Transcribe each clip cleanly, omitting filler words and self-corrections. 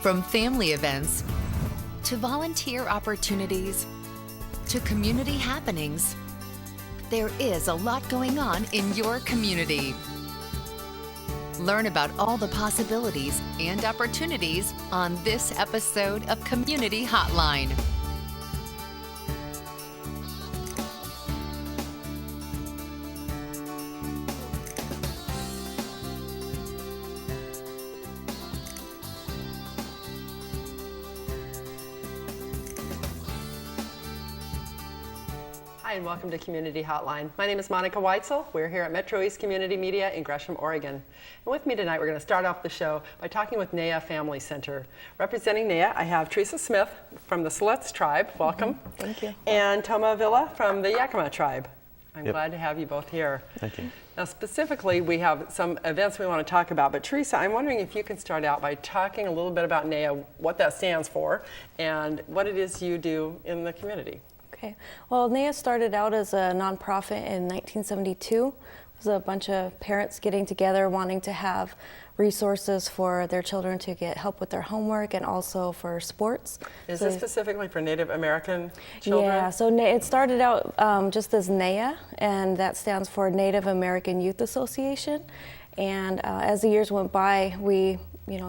From family events to volunteer opportunities to community happenings, there is a lot going on in your community. Learn about all the possibilities and opportunities on this episode of Community Hotline. Hi, and welcome to Community Hotline. My name is Monica Weitzel. We're here at Metro East Community Media in Gresham, Oregon. And with me tonight, we're going to start off the show by talking with NEA Family Center. Representing NEA, I have Teresa Smith from the Siletz tribe. Welcome. Thank you. And Toma Villa from the Yakima tribe. I'm glad to have you both here. Thank you. Now, specifically, we have some events we want to talk about, but Teresa, I'm wondering if you can start out by talking a little bit about NEA, what that stands for, and what it is you do in the community. Okay. Well, NEA started out as a nonprofit in 1972. It was a bunch of parents getting together wanting to have resources for their children to get help with their homework and also for sports. Is this specifically for Native American children? Yeah, so it started out just as NEA, and that stands for Native American Youth Association. And as the years went by, we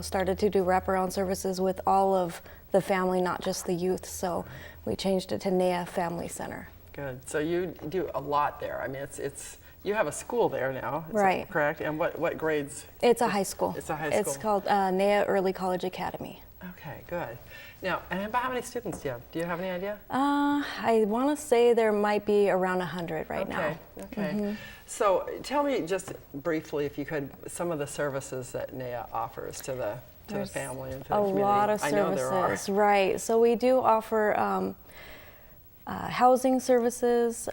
started to do wraparound services with all of the family, not just the youth. So we changed it to NEA Family Center. Good. So you do a lot there. I mean, it's you have a school there now, right? Correct. And what grades? It's a high school. It's a high school. It's called NEA Early College Academy. Okay, good. Now, and about how many students do you have? Do you have any idea? I want to say there might be around 100 right now. Okay. Mm-hmm. So tell me just briefly, if you could, some of the services that NEA offers to the family and to the community. A lot of services, I know there are. Right. So we do offer housing services.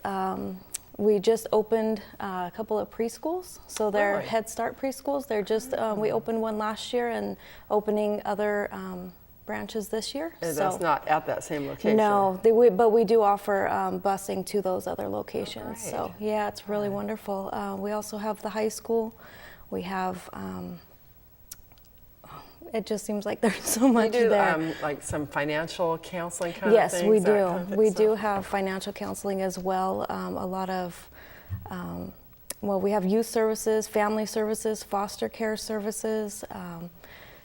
We just opened a couple of preschools, so they're Really? Head Start preschools. They're just we opened one last year and opening other branches this year. And that's not at that same location. No, but we do offer busing to those other locations. Oh, so yeah, it's really wonderful. We also have the high school. We have. It just seems like there's so much you do, there. Like some financial counseling kind of Yes, things? we do. Kind of We stuff? do have financial counseling as well. A lot of, we have youth services, family services, foster care services,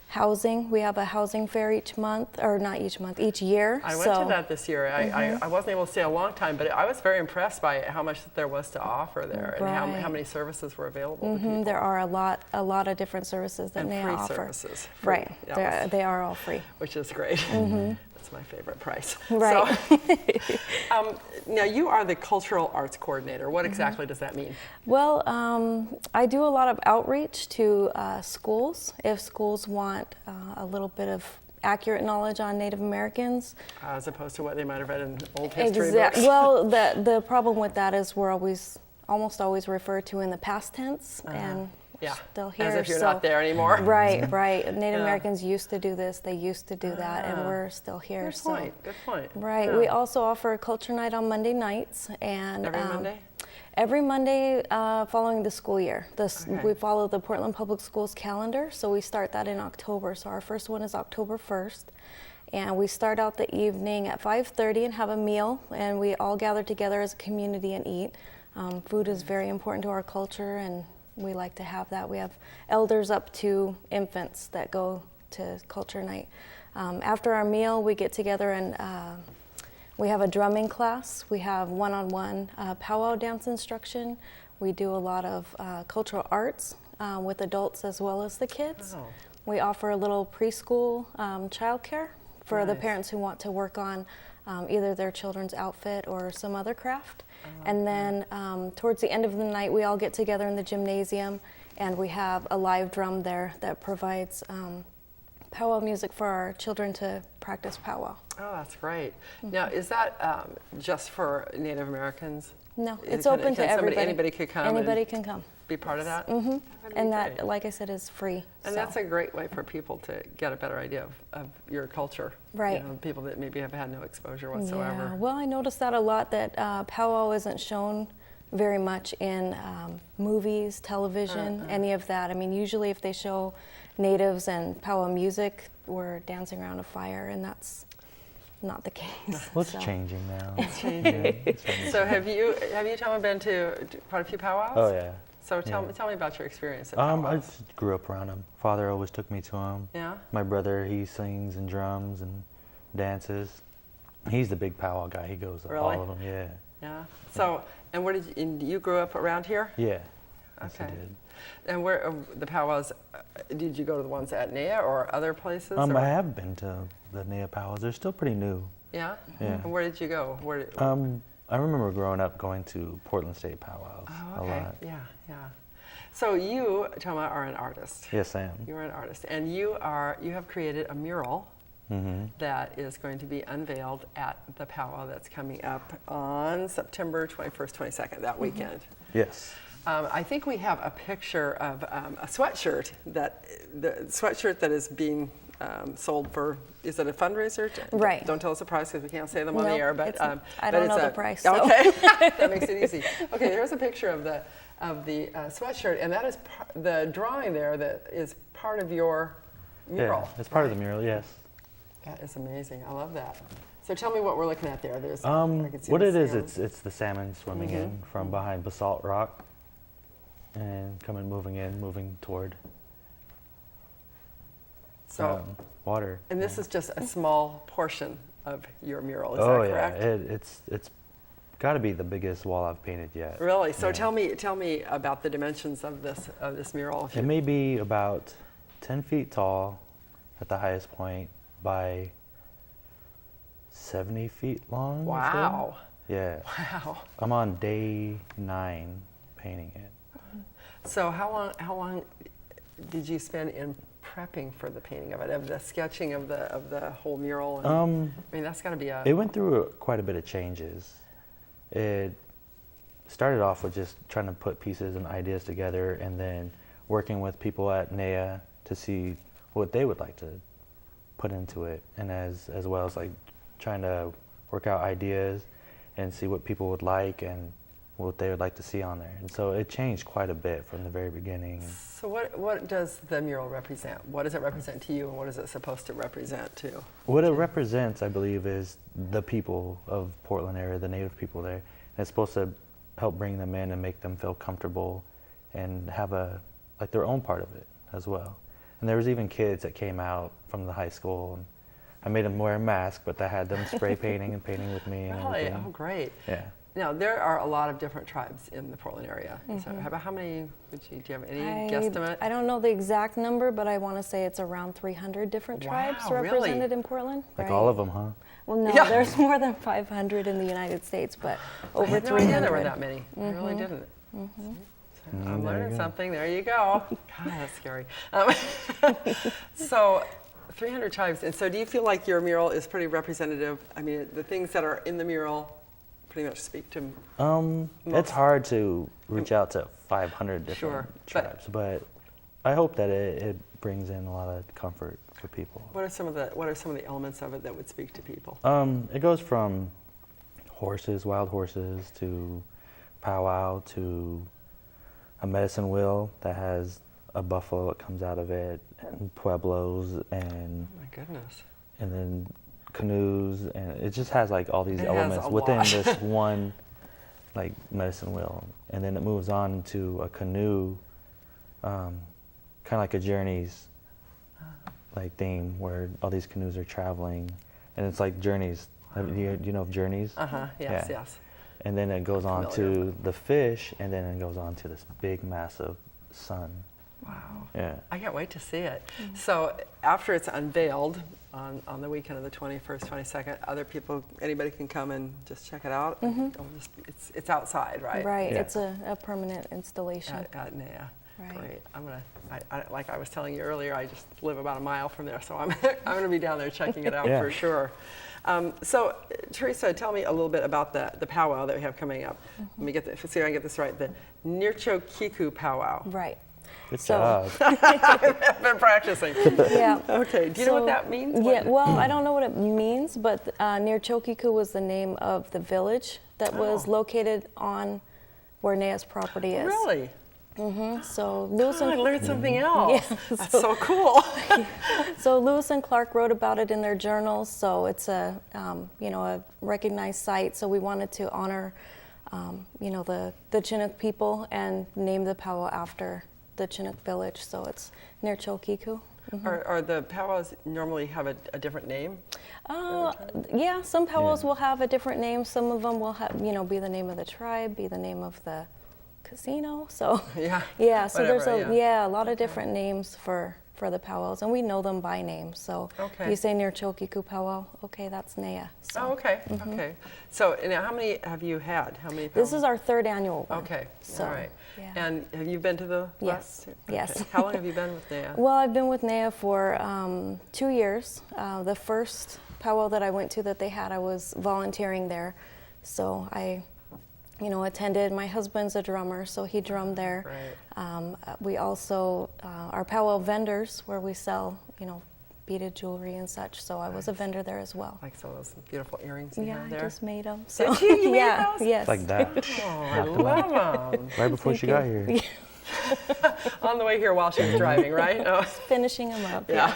housing. We have a housing fair each month, or not each month, each year. I went to that this year. I wasn't able to stay a long time, but I was very impressed by how much there was to offer there and how many services were available to people. There are a lot of different services that and NEA free offer. services. Right, Yeah, they are all free. which is great. That's my favorite price. Right. So, now you are the cultural arts coordinator. What exactly does that mean? Well, I do a lot of outreach to schools. If schools want a little bit of accurate knowledge on Native Americans. As opposed to what they might have read in old history books. Well, the problem with that is we're almost always referred to in the past tense, and we're still here. As if you're not there anymore. Right. Native Americans used to do this, they used to do that, and we're still here. Good point. Right. Yeah. We also offer a culture night on Monday nights, and Every Monday? Every Monday following the school year. We follow the Portland Public Schools calendar, so we start that in October. So our first one is October 1st. And we start out the evening at 5:30 and have a meal, and we all gather together as a community and eat. Food is very important to our culture, and we like to have that. We have elders up to infants that go to culture night. After our meal, we get together and we have a drumming class. We have one-on-one powwow dance instruction. We do a lot of cultural arts with adults as well as the kids. Oh. We offer a little preschool childcare for the parents who want to work on either their children's outfit or some other craft. And then towards the end of the night, we all get together in the gymnasium, and we have a live drum there that provides powwow music for our children to practice powwow. Oh, that's great. Now, is that just for Native Americans? No, it's open to everybody. Anybody could come. Anybody can come. Be part of that. Mm-hmm. And great. that, like I said, is free. And that's a great way for people to get a better idea of your culture. Right. You know, people that maybe have had no exposure whatsoever. Yeah. Well, I noticed that a lot, that powwow isn't shown very much in movies, television, any of that. I mean, usually if they show natives and powwow music were dancing around a fire, and that's not the case. Well, it's changing now. It's changing. Yeah, it's changing. So have you, Tom, been to quite a few powwows? Oh yeah. So tell me about your experience at powwows. I just grew up around them. Father always took me to them. Yeah. My brother, he sings and drums and dances. He's the big powwow guy. He goes to Really? all of them. Yeah. Yeah. So, and where you grew up around here? Yeah. Yes, I Okay. did. And where the powwows? Did you go to the ones at NEA or other places? or? I have been to the NEA powwows. They're still pretty new. Yeah. Yeah. And where did you go? I remember growing up going to Portland State powwows Oh, a okay. lot. Yeah, yeah. So you, Toma, are an artist. Yes, I am. You are an artist, and you have created a mural that is going to be unveiled at the powwow that's coming up on September 21st, 22nd, that weekend. Yes. I think we have a picture of a sweatshirt that is being sold for. Is it a fundraiser? Right. Don't tell us the price because we can't say them on the Nope, air. But it's- I but don't it's know the a- price, so. Okay, that makes it easy. Okay, here's a picture of the sweatshirt, and that is the drawing there. That is part of your mural. Yeah, it's part of the mural. Yes. That is amazing. I love that. So tell me what we're looking at there. There's I can see What the it is, salmon. it's the salmon swimming in from behind basalt rock and moving toward So, water. and this is just a small portion of your mural. Is Oh that yeah, correct? it's got to be the biggest wall I've painted yet. Really? So Yeah. tell me about the dimensions of this mural. If It you- may be about 10 feet tall at the highest point by 70 feet long. or so. Wow. Yeah. Wow. I'm on day 9 painting it. So how long did you spend in prepping for the painting of it, of the sketching of the whole mural? And, I mean, that's got to be a. It went through quite a bit of changes. It started off with just trying to put pieces and ideas together, and then working with people at NEA to see what they would like to put into it, and as well as like trying to work out ideas and see what people would like and what they would like to see on there. And so it changed quite a bit from the very beginning. So what does the mural represent? What does it represent to you, and what is it supposed to represent to? What it represents, I believe, is the people of Portland area, the native people there. And it's supposed to help bring them in and make them feel comfortable and have their own part of it as well. And there was even kids that came out from the high school, and I made them wear a mask, but I had them spray painting and painting with me and Really? everything. Oh, great. Yeah. Now, there are a lot of different tribes in the Portland area. So how many, do you have any guesstimate? I don't know the exact number, but I want to say it's around 300 different tribes Wow, really? represented in Portland. Like right? all of them, huh? Well, no, Yeah. there's more than 500 in the United States, but over I had no 300. idea there were that many. I really didn't. So I'm there you learning go. something. There you go. God, that's scary. So 300 tribes. And so do you feel like your mural is pretty representative? I mean, the things that are in the mural pretty much speak to It's hard to reach out to 500 different Sure, tribes, but I hope that it brings in a lot of comfort for people. what are some of the elements of it that would speak to people? It goes from horses, wild horses, to powwow, to a medicine wheel that has a buffalo that comes out of it, and pueblos, and Oh my goodness. then canoes, and it just has like all these It has elements a within lot. this one like medicine wheel, and then it moves on to a canoe, kind of like a journeys like theme where all these canoes are traveling, and it's like journeys. Do you know of journeys? Yes, Yeah. yes. And then it goes on Familiar. to the fish, and then it goes on to this big massive sun. Wow. Yeah. I can't wait to see it. So after it's unveiled on the weekend of the 21st, 22nd, anybody can come and just check it out. It's outside, right? Right, Yeah. it's a permanent installation. At NEA. Right. Great. Like I was telling you earlier, I just live about a mile from there, so I'm going to be down there checking it out Yeah. for sure. So, Teresa, tell me a little bit about the powwow that we have coming up. Let me see if I can get this right. The Nirchokiku powwow. Right. Good So- job. I've been practicing. Yeah. Okay. Do you know what that means? Yeah, well, I don't know what it means, but near Chokiku was the name of the village that was Oh. located on where NEA's property is. Really? So Lewis I and learned something else. Yeah, That's so cool. So Lewis and Clark wrote about it in their journals. So it's a a recognized site. So we wanted to honor the Chinook people and name the powwow after the Chinook village. So it's near Chokiku. Are the powwows normally have a different name? Yeah, some powwows will have a different name. Some of them will have be the name of the tribe, be the name of the casino. So yeah, so there's whatever, a lot of different names for the powwows, and we know them by name. So you say near Chokiku powwow, okay, that's Nea. So. Oh, okay, okay. So now, how many have you had? How many? This is our third annual one. Okay, So, all right. yeah. And have you been to the last? Yes. Okay. How long have you been with Nea? Well, I've been with Nea for 2 years. The first powwow that I went to that they had, I was volunteering there. So I attended. My husband's a drummer, so he drummed there. Right. We also are powwow vendors where we sell, beaded jewelry and such. So I was a vendor there as well. Like some of those beautiful earrings you Yeah, have I there? just made them. So. Did you? You made Yeah, those? yes. Like that. Oh, I love them. Right before she got here. On the way here while she was driving, right? Oh. Finishing them up. Yeah.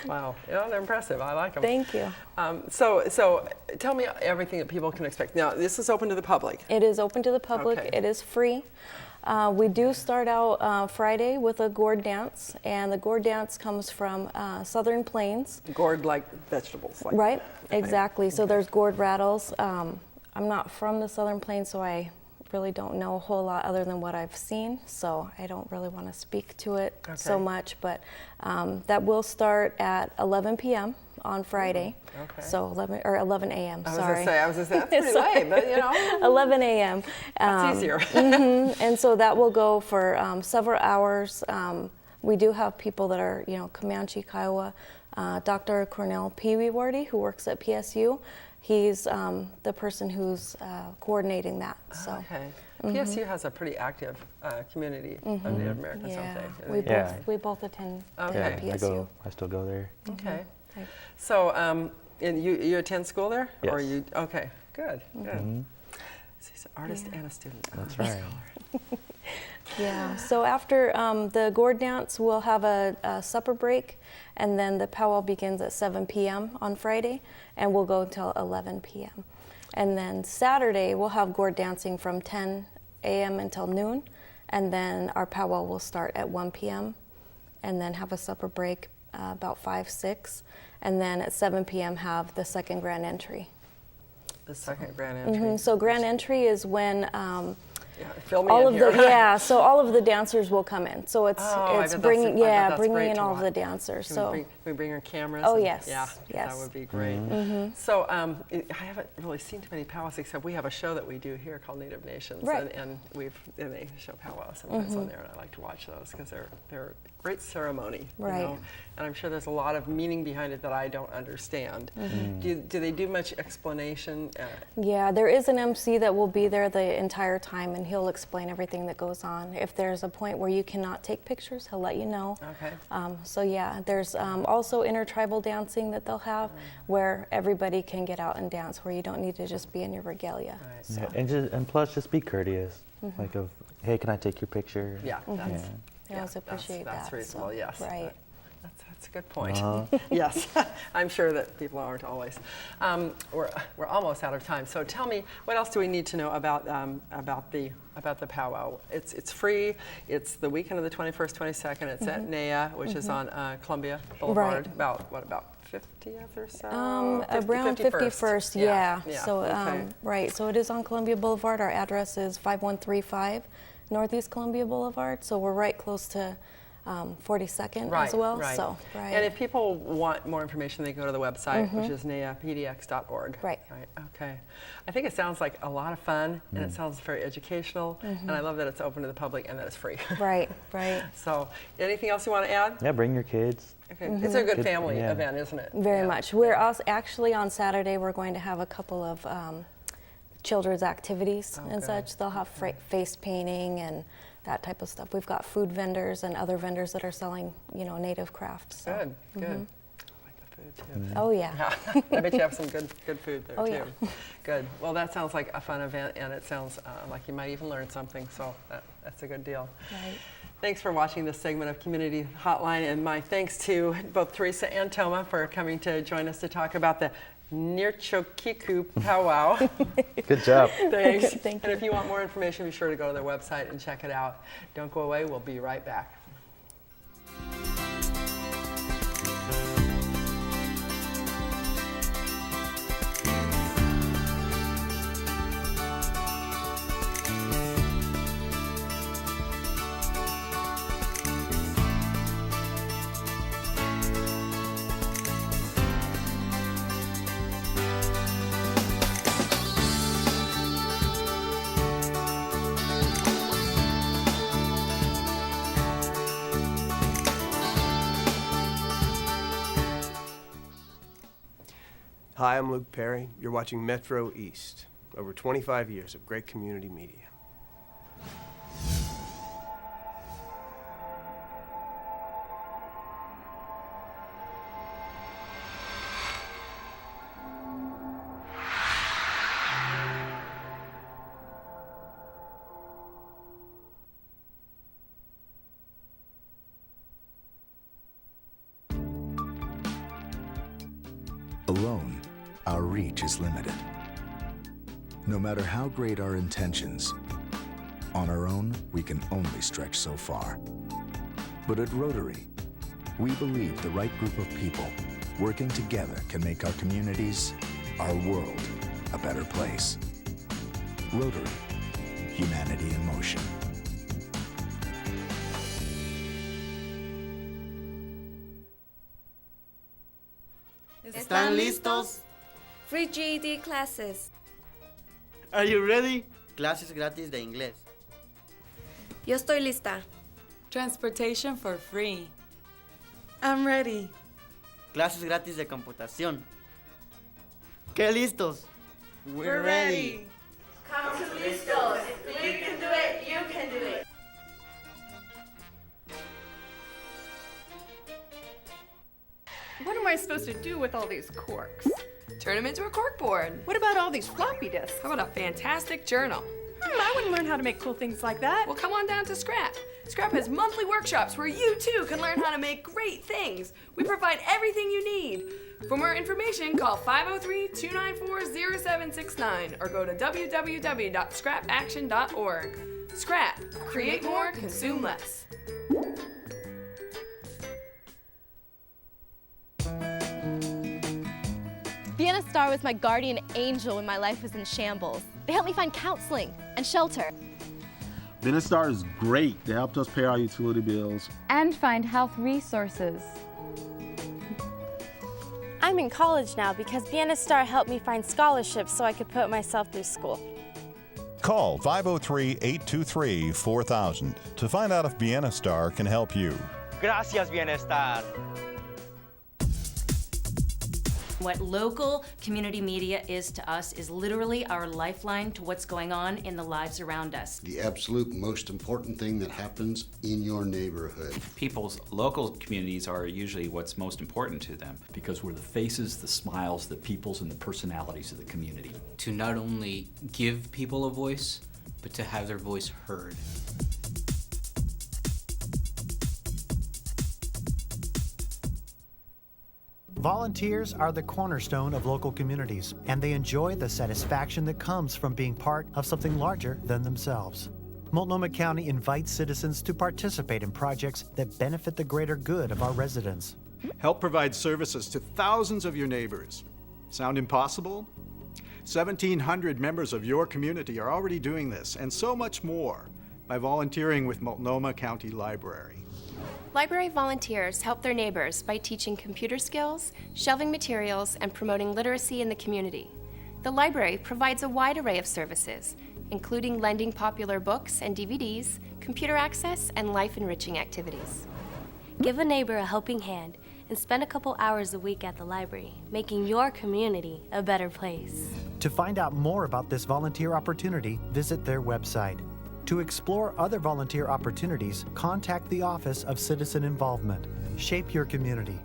Wow. Yeah, they're impressive. I like them. Thank you. So tell me everything that people can expect. Now, this is open to the public. It is open to the public. Okay. It is free. We do start out Friday with a gourd dance, and the gourd dance comes from Southern Plains. Gourd like vegetables. Like, Right, exactly. So there's gourd rattles. I'm not from the Southern Plains, so I really don't know a whole lot other than what I've seen, so I don't really want to speak to it so much, but that will start at 11 p.m. on Friday. Okay. So 11 a.m. I was Sorry. going to say, that's pretty late, but 11 a.m. That's easier. And so that will go for several hours. We do have people that are, Comanche, Kiowa. Dr. Cornell Peeweewardy, who works at PSU, he's the person who's coordinating that. So. Okay. PSU has a pretty active community of Native Americans, don't We they? we both attend Okay. Yeah, PSU. I still go there. Okay. Right. So, and you attend school there? Yes. Or you? Okay. Good. Good. So he's an artist and a student. That's right. Yeah, so after the gourd dance, we'll have a supper break, and then the powwow begins at 7 p.m. on Friday, and we'll go until 11 p.m. And then Saturday, we'll have gourd dancing from 10 a.m. until noon, and then our powwow will start at 1 p.m., and then have a supper break about 5, 6, and then at 7 p.m. have the second grand entry. The second grand entry. So grand entry is when Fill me all in of here. the so all of the dancers will come in. So it's bringing I bet that's bringing great in to all of the watch. dancers. Can So we bring our cameras? Oh, and- yes, Yeah, yes. that would be great. So I haven't really seen too many powwows, except we have a show that we do here called Native Nations, Right. and they show powwows sometimes on there, and I like to watch those because they're great ceremony. Right. You know? And I'm sure there's a lot of meaning behind it that I don't understand. Do they do much explanation? yeah, there is an MC that will be there the entire time, and he'll explain everything that goes on. If there's a point where you cannot take pictures, he'll let you know. Okay. So yeah, there's also intertribal dancing that they'll have, where everybody can get out and dance, where you don't need to just be in your regalia. Right. So, Yeah, and plus just be courteous. Like hey, can I take your picture? Yeah, that's, I always appreciate that's that. reasonable, so, yes. Right. That's a good point. Yes, I'm sure that people aren't always. We're almost out of time. So tell me, what else do we need to know about the powwow? It's free. It's the weekend of the 21st, 22nd. It's at Nea, which is on Columbia Boulevard. Right. About 50th or so? Around 51st, yeah. Yeah. So, Okay. right, so it is on Columbia Boulevard. Our address is 5135 Northeast Columbia Boulevard. So we're right close to 42nd as well. Right. So, right. And if people want more information, they go to the website, which is neapdx.org. Right. Okay. I think it sounds like a lot of fun, and it sounds very educational, and I love that it's open to the public and that it's free. Right, right. So, anything else you want to add? Yeah, bring your kids. Okay. It's a good family yeah. event, isn't it? Very Yeah. much. We're also actually on Saturday. We're going to have a couple of children's activities and good. such. They'll have face painting and that type of stuff. We've got food vendors and other vendors that are selling, native crafts. So. Good, good. I like the food too. Oh yeah. Yeah, I bet you have some good food there Oh, too. yeah. Good. Well, that sounds like a fun event, and it sounds like you might even learn something. So That's a good deal. Right. Thanks for watching this segment of Community Hotline, and my thanks to both Teresa and Toma for coming to join us to talk about the Nirchokiku powwow. Good job. Thanks. Thank And you. if you want more information, be sure to go to their website and check it out. Don't go away. We'll be right back. Hi, I'm Luke Perry. You're watching Metro East. Over 25 years of great community media. Alone, our reach is limited. No matter how great our intentions, on our own, we can only stretch so far. But at Rotary, we believe the right group of people working together can make our communities, our world, a better place. Rotary, humanity in motion. ¿Están listos? Free GED classes. Are you ready? Clases gratis de inglés. Yo estoy lista. Transportation for free. I'm ready. Clases gratis de computación. ¿Qué listos? We're ready. Come to listos. If we can do it, you can do it. What am I supposed to do with all these corks? Turn them into a corkboard. What about all these floppy disks? How about a fantastic journal? I wouldn't learn how to make cool things like that. Well, come on down to Scrap. Scrap has monthly workshops where you too can learn how to make great things. We provide everything you need. For more information, call 503-294-0769 or go to www.scrapaction.org. Scrap. Create more, consume less. Vienna Star was my guardian angel when my life was in shambles. They helped me find counseling and shelter. Vienna Star is great. They helped us pay our utility bills. And find health resources. I'm in college now because Vienna Star helped me find scholarships so I could put myself through school. Call 503-823-4000 to find out if Vienna Star can help you. Gracias, Vienna Star. What local community media is to us is literally our lifeline to what's going on in the lives around us. The absolute most important thing that happens in your neighborhood. People's local communities are usually what's most important to them because we're the faces, the smiles, the peoples, and the personalities of the community. To not only give people a voice, but to have their voice heard. Volunteers are the cornerstone of local communities, and they enjoy the satisfaction that comes from being part of something larger than themselves. Multnomah County invites citizens to participate in projects that benefit the greater good of our residents. Help provide services to thousands of your neighbors. Sound impossible? 1,700 members of your community are already doing this, and so much more, by volunteering with Multnomah County Library. Library volunteers help their neighbors by teaching computer skills, shelving materials, and promoting literacy in the community. The library provides a wide array of services, including lending popular books and DVDs, computer access, and life-enriching activities. Give a neighbor a helping hand and spend a couple hours a week at the library, making your community a better place. To find out more about this volunteer opportunity, visit their website. To explore other volunteer opportunities, contact the Office of Citizen Involvement. Shape your community.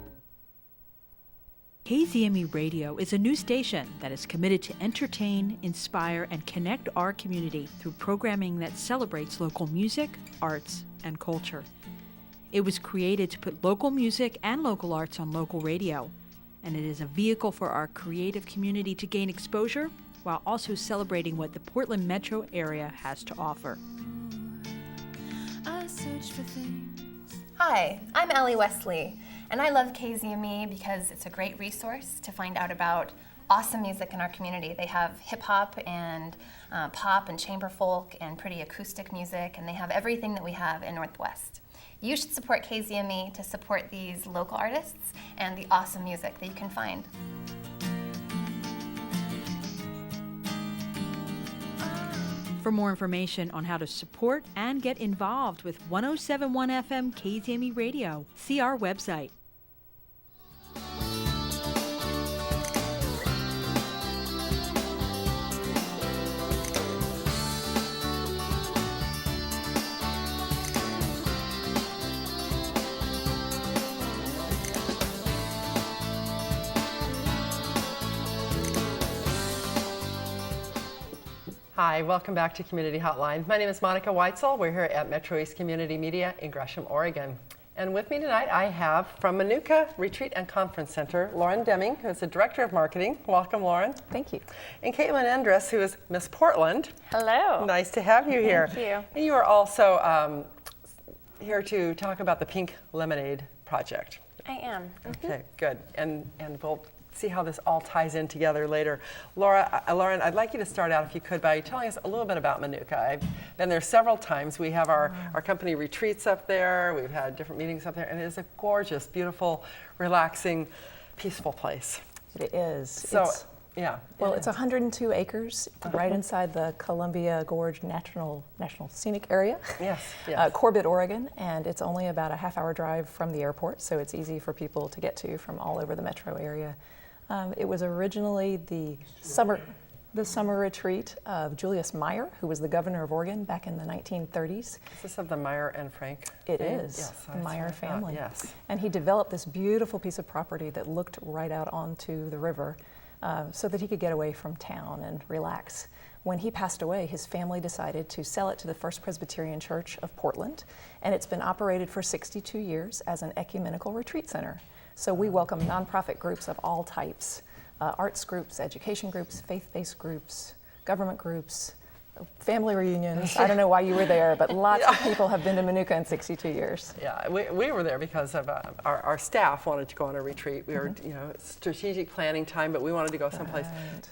KZME Radio is a new station that is committed to entertain, inspire, and connect our community through programming that celebrates local music, arts, and culture. It was created to put local music and local arts on local radio, and it is a vehicle for our creative community to gain exposure while also celebrating what the Portland metro area has to offer. Hi, I'm Ellie Wesley, and I love KZME because it's a great resource to find out about awesome music in our community. They have hip-hop and pop and chamber folk and pretty acoustic music, and they have everything that we have in Northwest. You should support KZME to support these local artists and the awesome music that you can find. For more information on how to support and get involved with 107.1 FM KZME Radio, see our website. Hi, welcome back to Community Hotline. My name is Monica Weitzel. We're here at Metro East Community Media in Gresham, Oregon. And with me tonight, I have from Manuka Retreat and Conference Center, Lauren Deming, who's the Director of Marketing. Welcome, Lauren. Thank you. And Caitlin Endress, who is Miss Portland. Hello. Nice to have you here. Thank you. And you are also here to talk about the Pink Lemonade project. I am. Okay, good. And we'll see how this all ties in together later. Lauren, I'd like you to start out, if you could, by telling us a little bit about Manuka. I've been there several times. We have our company retreats up there. We've had different meetings up there, and it is a gorgeous, beautiful, relaxing, peaceful place. It is. So, yeah. Well, it's 102 acres right inside the Columbia Gorge National Scenic Area. Yes, yes. Corbett, Oregon, and it's only about a half-hour drive from the airport, so it's easy for people to get to from all over the metro area. It was originally the summer retreat of Julius Meyer, who was the governor of Oregon back in the 1930s. Is this of the Meyer and Frank? It is, yes, the Meyer family. Yes. And he developed this beautiful piece of property that looked right out onto the river so that he could get away from town and relax. When he passed away, his family decided to sell it to the First Presbyterian Church of Portland, and it's been operated for 62 years as an ecumenical retreat center. So we welcome nonprofit groups of all types, arts groups, education groups, faith-based groups, government groups, family reunions. I don't know why you were there, but lots of people have been to Manuka in 62 years. Yeah, we were there because of our staff wanted to go on a retreat. We were, strategic planning time, but we wanted to go someplace,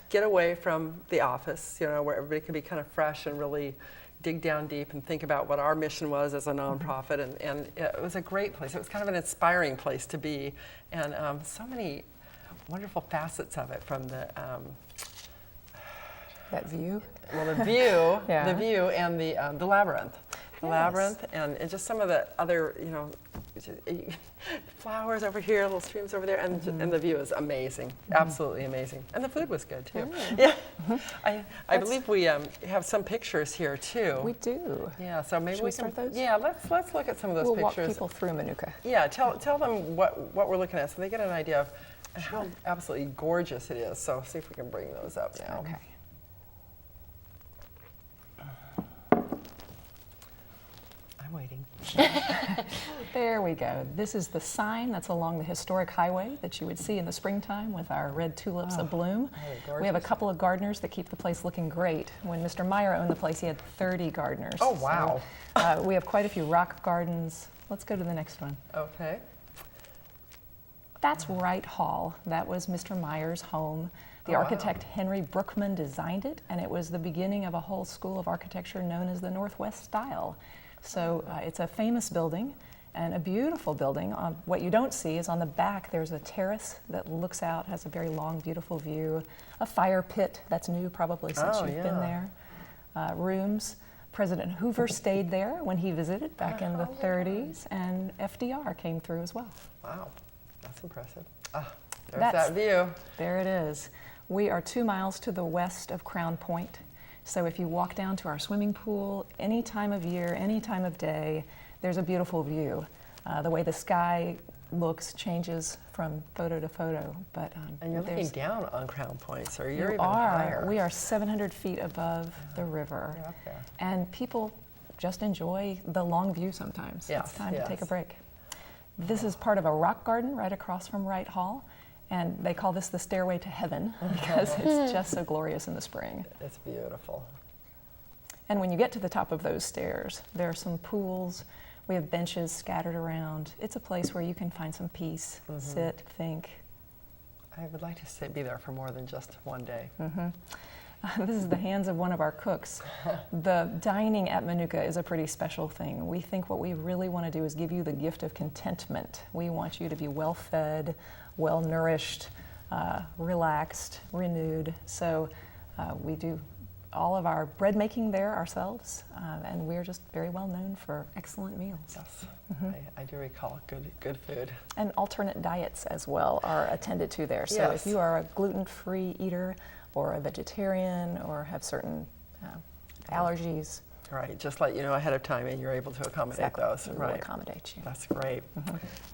get away from the office, where everybody could be kind of fresh and really dig down deep and think about what our mission was as a nonprofit, and it was a great place. It was kind of an inspiring place to be, and so many wonderful facets of it, from the that view. Well, the view, the view, and the labyrinth, labyrinth, and just some of the other, flowers over here, little streams over there, and the view is amazing, absolutely amazing, and the food was good too. Yeah, I believe we have some pictures here too. We do. Yeah, so maybe Should we start those? Yeah, let's look at some of those pictures. We'll walk people through Manuka. Yeah, tell them what we're looking at, so they get an idea of how absolutely gorgeous it is. So see if we can bring those up now. Okay. Waiting. There we go. This is the sign that's along the historic highway that you would see in the springtime with our red tulips abloom. We have a couple of gardeners that keep the place looking great. When Mr. Meyer owned the place, he had 30 gardeners. Oh, wow. So, we have quite a few rock gardens. Let's go to the next one. Okay. That's Wright Hall. That was Mr. Meyer's home. The architect Henry Brookman designed it, and it was the beginning of a whole school of architecture known as the Northwest style. So it's a famous building and a beautiful building. What you don't see is on the back there's a terrace that looks out, has a very long, beautiful view, a fire pit that's new probably since you've been there, rooms. President Hoover stayed there when he visited back in the 30s, and FDR came through as well. Wow, that's impressive. There's that view. There it is. We are 2 miles to the west of Crown Point. So if you walk down to our swimming pool, any time of year, any time of day, there's a beautiful view. The way the sky looks changes from photo to photo. But and you're looking down on Crown Point, so you're even are. higher. We are 700 feet above the river. You're up there. And people just enjoy the long view sometimes. Yes, It's time yes. to take a break. This is part of a rock garden right across from Wright Hall. And they call this the Stairway to Heaven because it's just so glorious in the spring. It's beautiful. And when you get to the top of those stairs, there are some pools. We have benches scattered around. It's a place where you can find some peace, sit, think. I would like to be there for more than just one day. This is the hands of one of our cooks. The dining at Monica is a pretty special thing. We think what we really want to do is give you the gift of contentment. We want you to be well-fed, well-nourished, relaxed, renewed. So we do all of our bread making there ourselves, and we're just very well known for excellent meals. Yes, I do recall good food. And alternate diets as well are attended to there. So Yes. if you are a gluten-free eater or a vegetarian or have certain allergies. Right, just let you know ahead of time and you're able to accommodate those. We will accommodate you. That's great.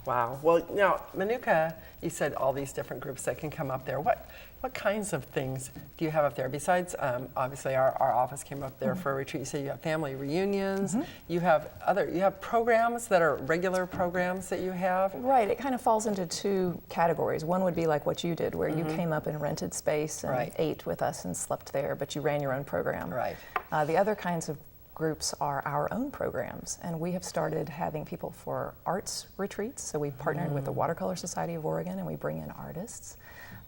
Wow. Well, now, Monica, you said all these different groups that can come up there. What kinds of things do you have up there? Besides, obviously, our office came up there for a retreat. You say you have family reunions. You have programs that are regular programs that you have? Right, it kind of falls into two categories. One would be like what you did, where you came up and rented space and ate with us and slept there, but you ran your own program. Right. The other kinds of groups are our own programs, and we have started having people for arts retreats. So we've partnered with the Watercolor Society of Oregon, and we bring in artists.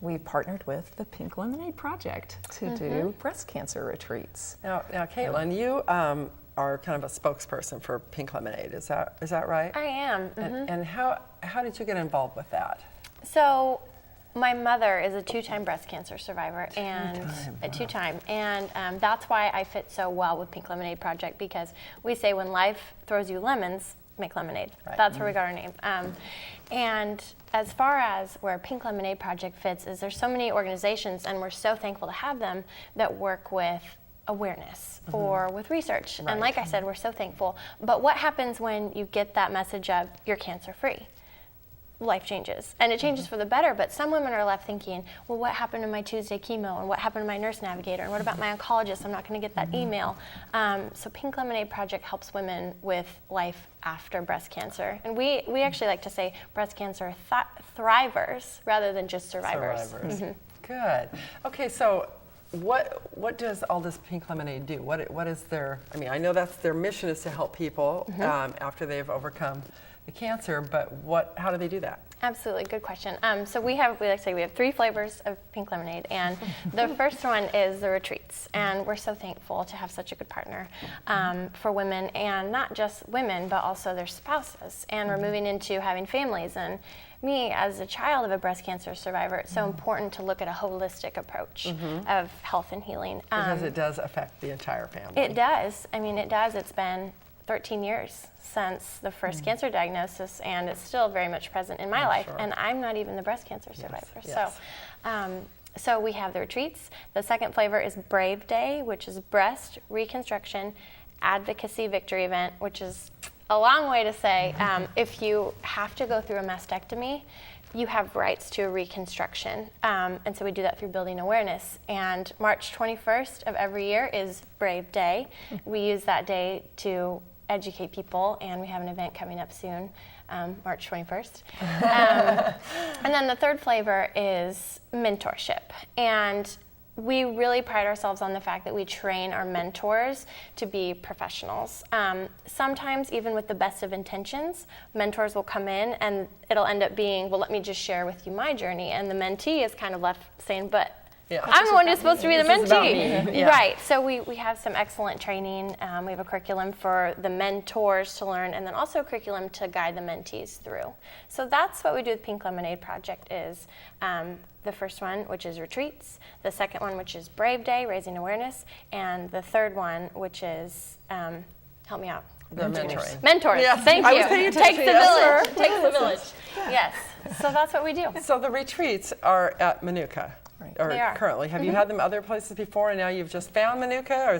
We've partnered with the Pink Lemonade Project to do breast cancer retreats. Now, Caitlin, you are kind of a spokesperson for Pink Lemonade. Is that right? I am. And how did you get involved with that? So, my mother is a two-time breast cancer survivor, and that's why I fit so well with Pink Lemonade Project, because we say when life throws you lemons, make lemonade. Right. That's where we got our name. And as far as where Pink Lemonade Project fits is there's so many organizations, and we're so thankful to have them, that work with awareness or with research. And like I said, we're so thankful. But what happens when you get that message of you're cancer-free? Life changes, and it changes for the better, but some women are left thinking, well, what happened to my Tuesday chemo, and what happened to my nurse navigator, and what about my oncologist? I'm not going to get that email. So Pink Lemonade Project helps women with life after breast cancer, and we actually like to say breast cancer thrivers rather than just survivors. Good. Okay, so what does all this Pink Lemonade do? What is their, I mean, I know that's their mission, is to help people after they've overcome the cancer, but how do they do that? Absolutely, good question. So we like to say we have 3 flavors of Pink Lemonade, and the first one is the retreats, and we're so thankful to have such a good partner for women, and not just women, but also their spouses, and we're moving into having families. And me, as a child of a breast cancer survivor, it's so important to look at a holistic approach of health and healing. Because it does affect the entire family. It does. I mean, it does. It's been 13 years since the first cancer diagnosis, and it's still very much present in my life. Sure. And I'm not even the breast cancer survivor. Yes. So we have the retreats. The second flavor is Brave Day, which is Breast Reconstruction Advocacy Victory Event, which is a long way to say if you have to go through a mastectomy, you have rights to a reconstruction. And so we do that through building awareness. And March 21st of every year is Brave Day. We use that day to educate people, and we have an event coming up soon, March 21st. And then the third flavor is mentorship. And we really pride ourselves on the fact that we train our mentors to be professionals. Sometimes, even with the best of intentions, mentors will come in and it'll end up being, well, let me just share with you my journey. And the mentee is kind of left saying, but I'm the one who's supposed to be the mentee. Right, so we have some excellent training. We have a curriculum for the mentors to learn, and then also a curriculum to guide the mentees through. So that's what we do with Pink Lemonade Project is the first one, which is retreats, the second one, which is Brave Day, raising awareness, and the third one, which is, help me out. Mentoring. Mentors, Yes. thank I you. was paying attention. Takes the Yes, village, takes the village. Yes, so that's what we do. So the retreats are at Monica. Or They are. currently. Have you had them other places before, and now you've just found Monica, or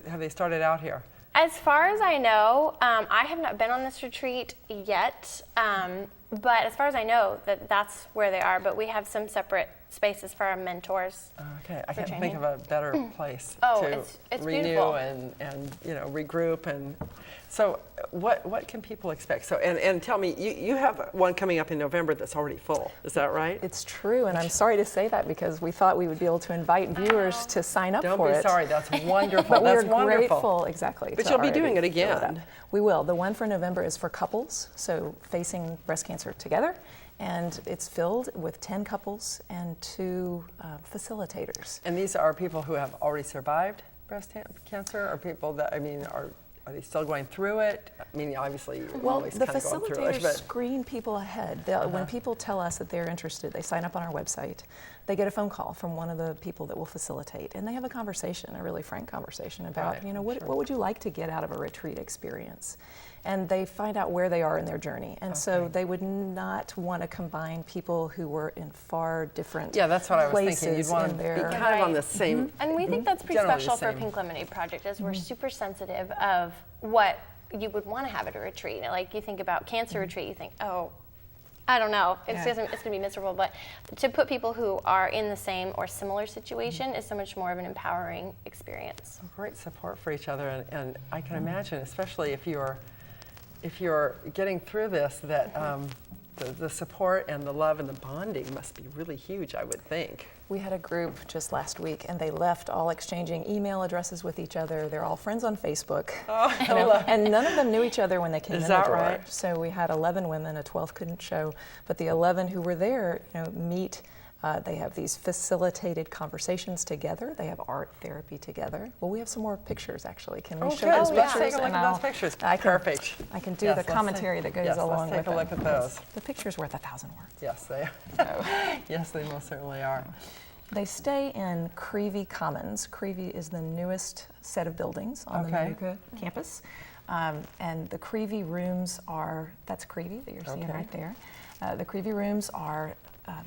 have they started out here? As far as I know, I have not been on this retreat yet. But as far as I know, that's where they are. But we have some separate spaces for our mentors. Okay, I can't training. think of a better place to it's renew beautiful. and regroup. And so, what can people expect? So, and tell me, you have one coming up in November that's already full. Is that right? It's true, and I'm sorry to say that because we thought we would be able to invite viewers to sign up Don't for it. be sorry, that's wonderful. But That's we're wonderful. grateful, exactly. But to you'll be already doing it fill up. again. We will. The one for November is for couples, so facing breast cancer together. And it's filled with 10 couples and 2 facilitators. And these are people who have already survived breast cancer, or people that, are they still going through it? I mean, obviously, you're Well, always the kind of going through facilitators it, but screen people ahead. When people tell us that they're interested, they sign up on our website. They get a phone call from one of the people that will facilitate, and they have a conversation, a really frank conversation about, what would you like to get out of a retreat experience? And they find out where they are in their journey. And so they would not want to combine people who were in far different places. Yeah, that's what I was thinking. You'd want to be kind of on the same. And we think that's pretty generally special the for same. Pink Lemonade Project, is we're super sensitive of what you would want to have at a retreat. Like you think about cancer retreat, you think, oh, I don't know, it's going to be miserable. But to put people who are in the same or similar situation is so much more of an empowering experience. Great support for each other, and I can imagine, especially if you're getting through this, that the support and the love and the bonding must be really huge, I would think. We had a group just last week, and they left all exchanging email addresses with each other. They're all friends on Facebook. And none of them knew each other when they came in the door. Is that right? So we had 11 women, a 12th couldn't show, but the 11 who were there, meet. They have these facilitated conversations together. They have art therapy together. Well, we have some more pictures, actually. Can we show those pictures? Let's take a look at those pictures. Perfect. I can do the commentary that goes along with them. Let's take a look at those. The picture's worth 1,000 words. Yes, they are. Yes, they most certainly are. They stay in Creevy Commons. Creevy is the newest set of buildings on the Monica campus. And the Creevy rooms are, that's Creevy that you're seeing right there. The Creevy rooms are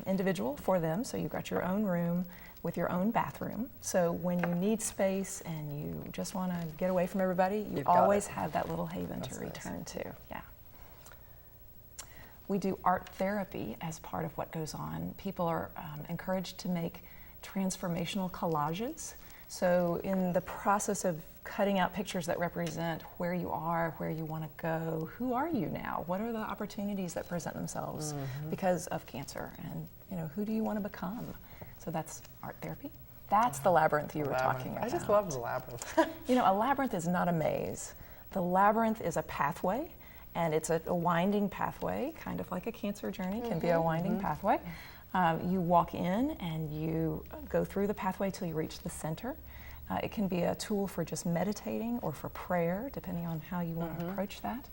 individual for them, so you've got your own room with your own bathroom. So when you need space and you just want to get away from everybody, you always have that little haven to return to. Yeah. We do art therapy as part of what goes on. People are encouraged to make transformational collages. So in the process of cutting out pictures that represent where you are, where you want to go, who are you now? What are the opportunities that present themselves because of cancer? And who do you want to become? So that's art therapy. That's the labyrinth you were talking about. I just love the labyrinth. A labyrinth is not a maze. The labyrinth is a pathway, and it's a winding pathway, kind of like a cancer journey can be a winding pathway. You walk in and you go through the pathway till you reach the center. It can be a tool for just meditating or for prayer, depending on how you want to approach that.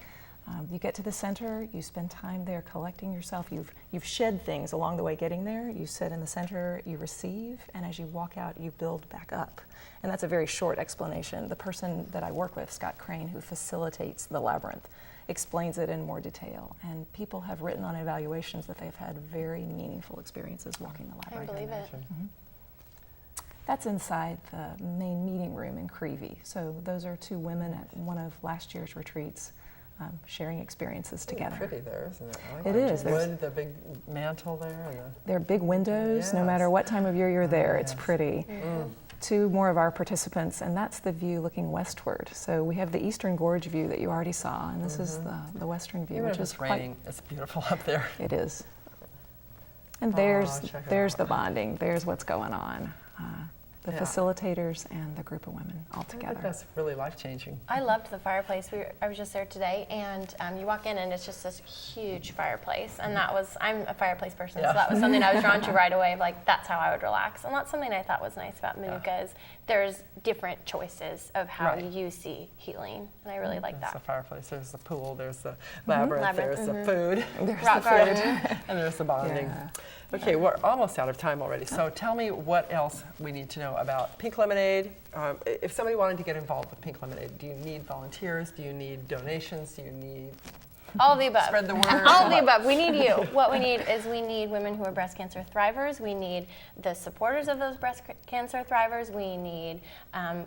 You get to the center, you spend time there collecting yourself. You've shed things along the way getting there. You sit in the center, you receive, and as you walk out, you build back up. And that's a very short explanation. The person that I work with, Scott Crane, who facilitates the labyrinth, explains it in more detail. And people have written on evaluations that they've had very meaningful experiences walking the labyrinth. I believe it. That's inside the main meeting room in Creevy. So those are 2 women at one of last year's retreats sharing experiences together. It's pretty there, isn't it? It is. Wood, the big mantle there. There are big windows. No matter what time of year you're there, it's pretty. 2 more of our participants, and that's the view looking westward. So we have the Eastern Gorge view that you already saw, and this is the western view, Even which if is it's raining, it's beautiful up there. It is. And there's the bonding. There's what's going on. The facilitators and the group of women all together. I think that's really life-changing. I loved the fireplace. I was just there today, and you walk in and it's just this huge fireplace. And I'm a fireplace person, so that was something I was drawn to right away. Like, that's how I would relax. And that's something I thought was nice about Manuka is there's different choices of how you see healing, and I really like that. There's the fireplace, there's the pool, there's the labyrinth, there's the food, there's rock the garden, food. and there's the bonding. Okay, we're almost out of time already, so tell me what else we need to know about Pink Lemonade. If somebody wanted to get involved with Pink Lemonade, do you need volunteers? Do you need donations? Do you need All of the above. Spread the word. All of the above. We need you. What we need is we need women who are breast cancer thrivers. We need the supporters of those breast cancer thrivers. We need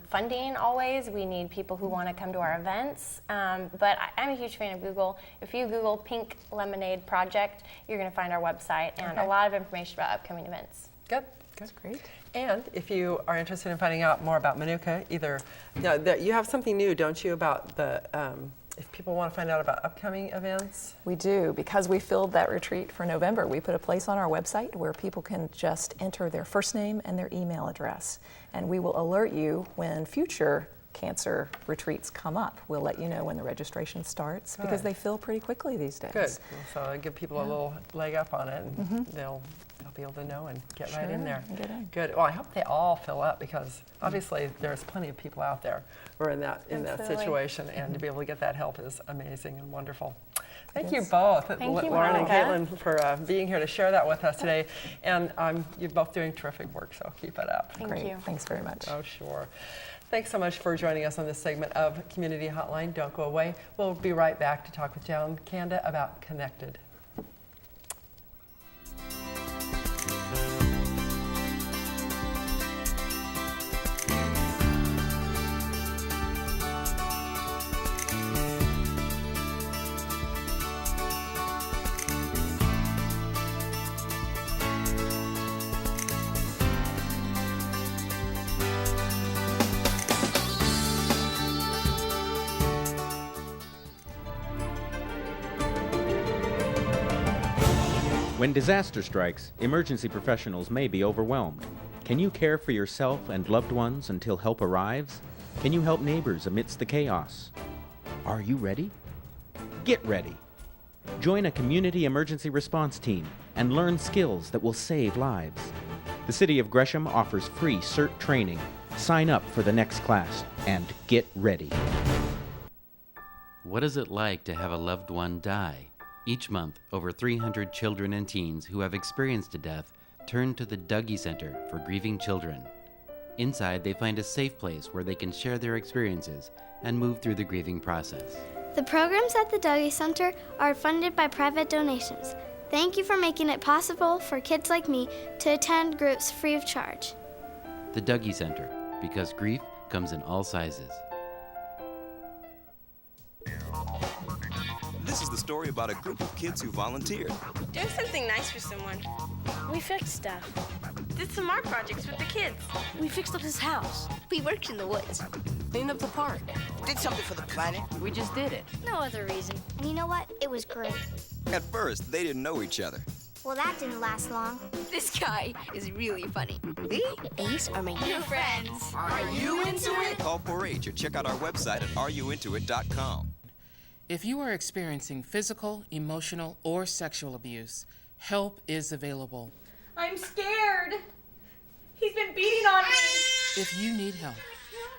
funding always. We need people who want to come to our events. But I'm a huge fan of Google. If you Google Pink Lemonade Project, you're going to find our website and a lot of information about upcoming events. Good. That's great. And if you are interested in finding out more about Monica, you have something new, don't you, about the, if people want to find out about upcoming events? We do. Because we filled that retreat for November, we put a place on our website where people can just enter their first name and their email address. And we will alert you when future cancer retreats come up. We'll let you know when the registration starts because they fill pretty quickly these days. Good. So I give people a little leg up on it, and they'll be able to know and get right in there. Get in. Good. Well, I hope they all fill up because obviously there's plenty of people out there who are in that situation, and to be able to get that help is amazing and wonderful. Thank you both, Thank you, Lauren and Monica. Caitlin, for being here to share that with us today. And you're both doing terrific work, so keep it up. Thank you. Thanks very much. Oh, sure. Thanks so much for joining us on this segment of Community Hotline. Don't go away. We'll be right back to talk with Joan Kanda about Connected. When disaster strikes, emergency professionals may be overwhelmed. Can you care for yourself and loved ones until help arrives? Can you help neighbors amidst the chaos? Are you ready? Get ready. Join a community emergency response team and learn skills that will save lives. The City of Gresham offers free CERT training. Sign up for the next class and get ready. What is it like to have a loved one die? Each month, over 300 children and teens who have experienced a death turn to the Dougie Center for Grieving Children. Inside, they find a safe place where they can share their experiences and move through the grieving process. The programs at the Dougie Center are funded by private donations. Thank you for making it possible for kids like me to attend groups free of charge. The Dougie Center, because grief comes in all sizes. This is the story about a group of kids who volunteered. Doing something nice for someone. We fixed stuff. Did some art projects with the kids. We fixed up his house. We worked in the woods. Cleaned up the park. Did something for the planet. We just did it. No other reason. And you know what? It was great. At first, they didn't know each other. Well, that didn't last long. This guy is really funny. Me? These are my new friends. Are you into it? Call 4-H or check out our website at areyouintoit.com. If you are experiencing physical, emotional, or sexual abuse, help is available. I'm scared. He's been beating on me. If you need help,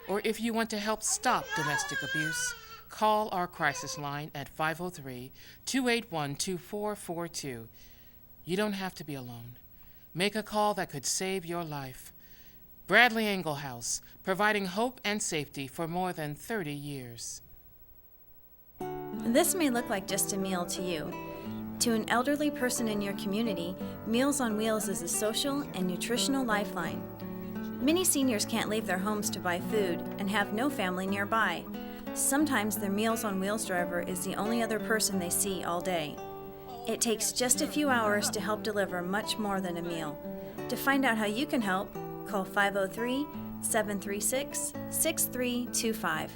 or if you want to help stop domestic abuse, call our crisis line at 503-281-2442. You don't have to be alone. Make a call that could save your life. Bradley Englehouse, providing hope and safety for more than 30 years. This may look like just a meal to you. To an elderly person in your community, Meals on Wheels is a social and nutritional lifeline. Many seniors can't leave their homes to buy food and have no family nearby. Sometimes their Meals on Wheels driver is the only other person they see all day. It takes just a few hours to help deliver much more than a meal. To find out how you can help, call 503-736-6325.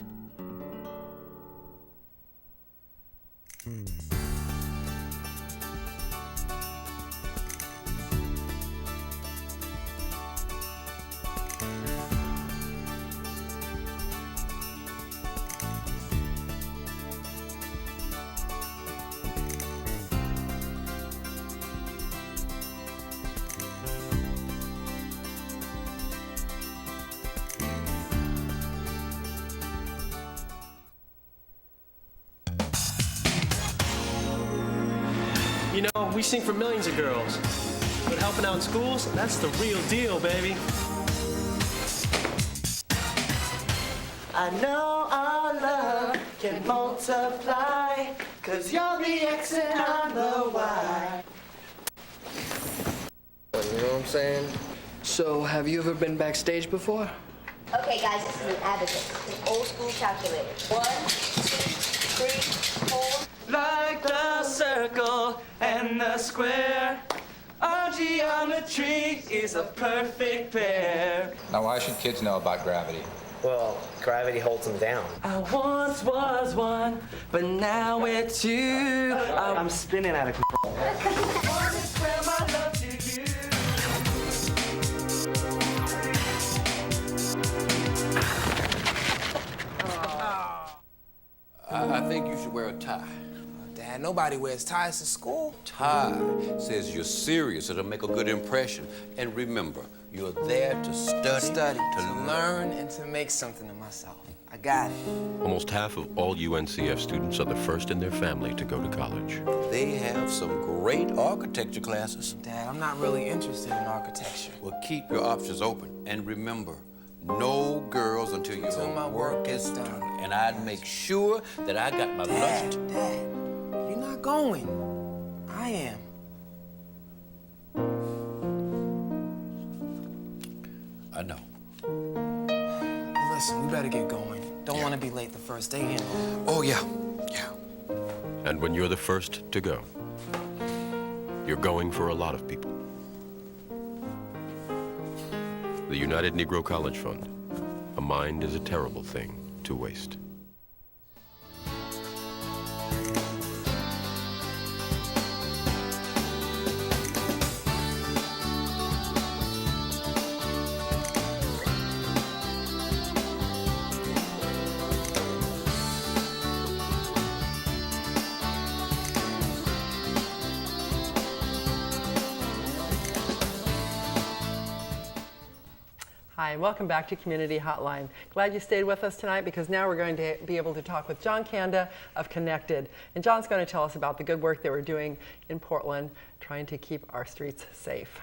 You know, we sing for millions of girls, but helping out in schools, that's the real deal, baby. I know our love can multiply, 'cause you're the X and I'm the Y. You know what I'm saying? So, have you ever been backstage before? Okay, guys, this is an abacus, an old school calculator. 1, 2, 3, 4. Like the circle and the square, our geometry is a perfect pair. Now, why should kids know about gravity? Well, gravity holds them down. I once was one, but now we're two. I'm spinning out of control. I think you should wear a tie. Dad, nobody wears ties to school. Tie says you're serious. It'll make a good impression. And remember, you're there to study, to learn, and to make something of myself. I got it. Almost half of all UNCF students are the first in their family to go to college. They have some great architecture classes. Dad, I'm not really interested in architecture. Well, keep your options open. And remember, no girls until my work is done. And I'd make sure that I got my lunch. Dad, you're not going. I am. I know. Listen, we better get going. Don't want to be late the first day in. Oh, yeah. And when you're the first to go, you're going for a lot of people. The United Negro College Fund. A mind is a terrible thing to waste. Hi, and welcome back to Community Hotline. Glad you stayed with us tonight because now we're going to be able to talk with John Kanda of Connected. And John's going to tell us about the good work that we're doing in Portland, trying to keep our streets safe.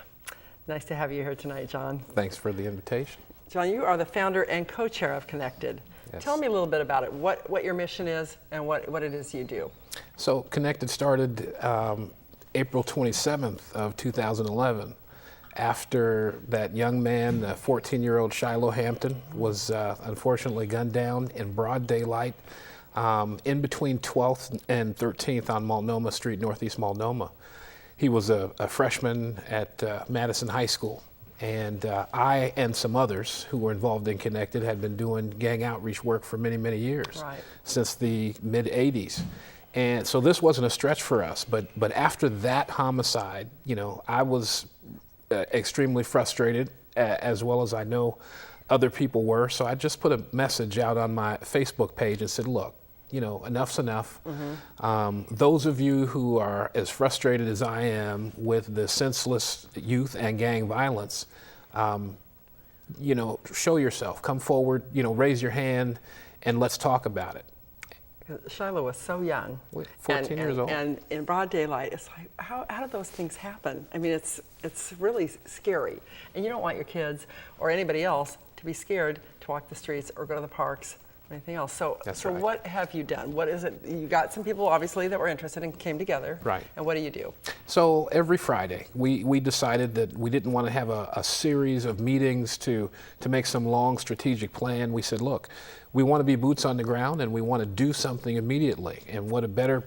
Nice to have you here tonight, John. Thanks for the invitation. John, you are the founder and co-chair of Connected. Yes. Tell me a little bit about it, what your mission is and what it is you do. So Connected started April 27th of 2011. After that young man, 14-year-old Shiloh Hampton, was unfortunately gunned down in broad daylight in between 12th and 13th on Multnomah Street, Northeast Multnomah. He was a freshman at Madison High School, and I and some others who were involved in Connected had been doing gang outreach work for many, many years, since the mid-'80s. And so this wasn't a stretch for us, but after that homicide, you know, I was extremely frustrated, as well as I know other people were. So I just put a message out on my Facebook page and said, look, you know, enough's enough. Those of you who are as frustrated as I am with the senseless youth and gang violence, you know, show yourself, come forward, you know, raise your hand, and let's talk about it. Shiloh was so young, 14 years old, and in broad daylight. It's like, how do those things happen? I mean, it's really scary, and you don't want your kids or anybody else to be scared to walk the streets or go to the parks or anything else. So, right. What have you done? What is it? You got some people obviously that were interested and came together. Right. And what do you do? So every Friday, we decided that we didn't want to have a series of meetings to make some long strategic plan. We said, look, we want to be boots on the ground and we want to do something immediately. And what better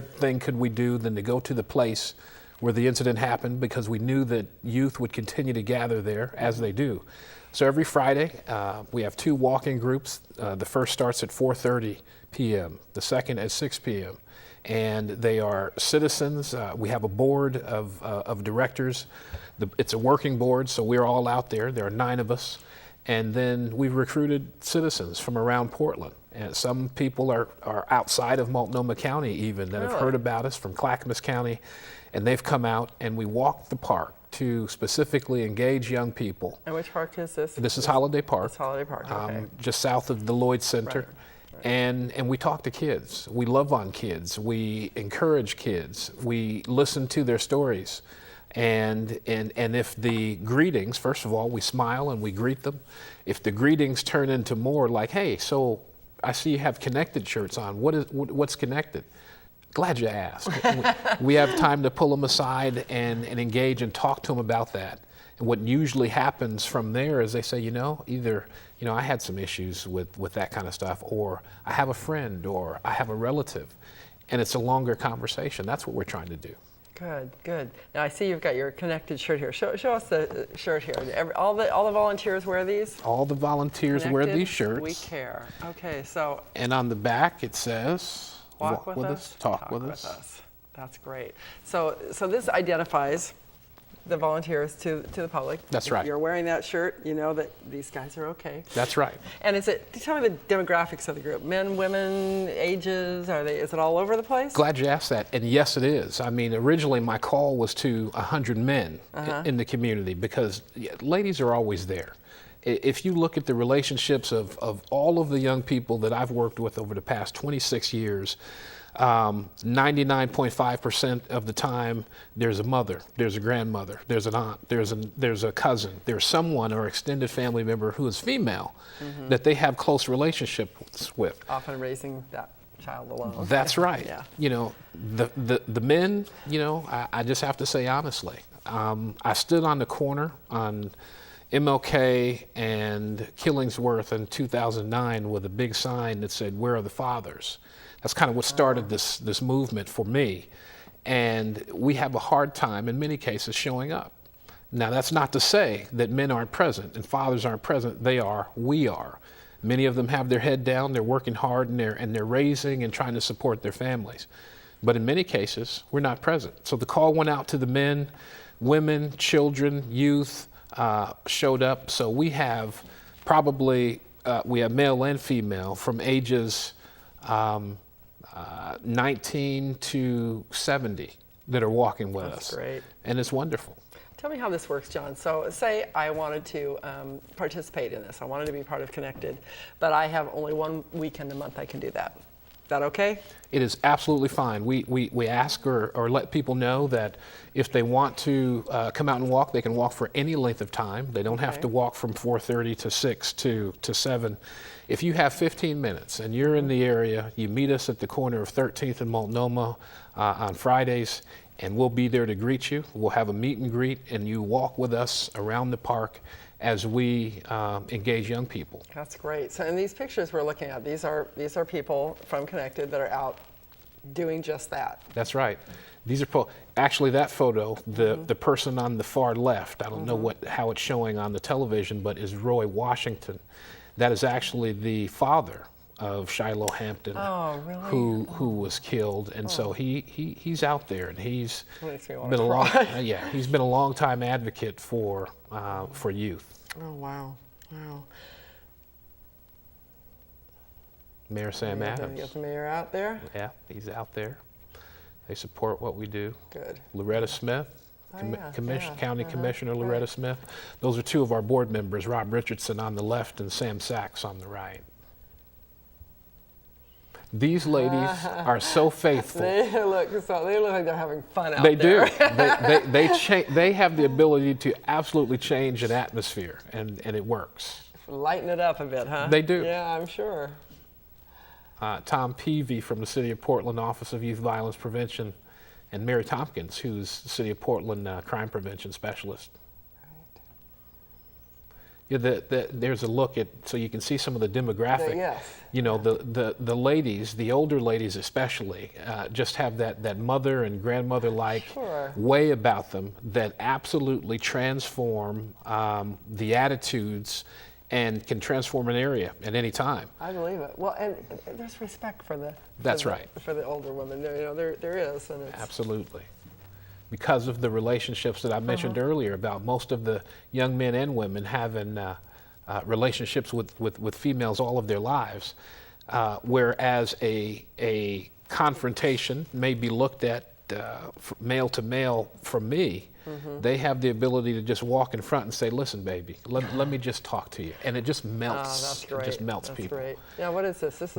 thing could we do than to go to the place where the incident happened, because we knew that youth would continue to gather there, as they do. So every Friday, we have 2 walking groups. The first starts at 4:30 p.m., the second at 6 p.m. And they are citizens. We have a board of directors. It's a working board, so we're all out there. There are 9 of us. And then we've recruited citizens from around Portland. And some people are outside of Multnomah County even that have heard about us from Clackamas County. And they've come out and we walked the park to specifically engage young people. And which park is this? This is Holiday Park. It's Holiday Park, okay. Just south of the Lloyd Center. Right. And we talk to kids. We love on kids. We encourage kids. We listen to their stories. And if the greetings, first of all, we smile and we greet them. If the greetings turn into more like, hey, so I see you have Connected shirts on. What's Connected? Glad you asked. We have time to pull them aside and engage and talk to them about that. And what usually happens from there is they say, either, I had some issues with that kind of stuff, or I have a friend, or I have a relative. And it's a longer conversation. That's what we're trying to do. Good, good. Now I see you've got your Connected shirt here. Show us the shirt here. All the volunteers wear these? All the volunteers wear these shirts. We care. Okay, so. And on the back it says, walk with us, talk with us. That's great. So this identifies the volunteers to the public. That's right. You're wearing that shirt, you know that these guys are okay. That's right. And tell me the demographics of the group. Men, women, ages, is it all over the place? Glad you asked that. And yes, it is. I mean, originally my call was to 100 men in the community because ladies are always there. If you look at the relationships of all of the young people that I've worked with over the past 26 years, 99.5% of the time there's a mother, there's a grandmother, there's an aunt, there's a cousin, there's someone or extended family member who is female that they have close relationships with. Often raising that child alone. That's right. Yeah. The men, I just have to say honestly, I stood on the corner on MLK and Killingsworth in 2009 with a big sign that said, "Where are the fathers?" That's kind of what started this movement for me. And we have a hard time in many cases showing up. Now that's not to say that men aren't present and fathers aren't present. They are, we are. Many of them have their head down, they're working hard and they're raising and trying to support their families. But in many cases, we're not present. So the call went out to the men, women, children, youth, showed up. So we have probably, we have male and female from ages 19 to 70 that are walking with us. That's great. And it's wonderful. Tell me how this works, John. So say I wanted to participate in this. I wanted to be part of Connected, but I have only one weekend a month I can do that. Is that okay? It is absolutely fine. We ask or let people know that if they want to come out and walk, they can walk for any length of time. They don't have to walk from 4:30 to 6 to 7. If you have 15 minutes and you're in the area, you meet us at the corner of 13th and Multnomah on Fridays, and we'll be there to greet you. We'll have a meet and greet, and you walk with us around the park as we engage young people. That's great. So in these pictures we're looking at, these are people from Connected that are out doing just that. That's right. These are actually that photo, the person on the far left, I don't know how it's showing on the television, but is Roy Washington. That is actually the father of Shiloh Hampton, who was killed, and so he's out there, and he's been he's been a long time advocate for youth. Oh wow, wow. Mayor Sam Adams. Get the mayor out there. Yeah, he's out there. They support what we do. Good. Loretta Smith. County Commissioner Loretta Smith. Those are two of our board members, Rob Richardson on the left and Sam Sachs on the right. These ladies are so faithful. They look like they're having fun out there. They do. They have the ability to absolutely change an atmosphere, and it works. Lighten it up a bit, huh? They do. Yeah, I'm sure. Tom Peavy from the City of Portland Office of Youth Violence Prevention, and Mary Tompkins, who's the City of Portland crime prevention specialist. Right. Yeah, there's a look at, so you can see some of the demographic. Yes. The ladies, the older ladies especially, just have that mother and grandmother-like way about them that absolutely transform the attitudes and can transform an area at any time. I believe it. Well, and there's respect for the. That's right. For the older women, there is, and it's absolutely. Because of the relationships that I mentioned earlier about most of the young men and women having relationships with females all of their lives, whereas a confrontation may be looked at male to male from me, they have the ability to just walk in front and say, listen, baby, let me just talk to you. And it just melts. That's great. It just melts That's people. Great. Now, what is this? Is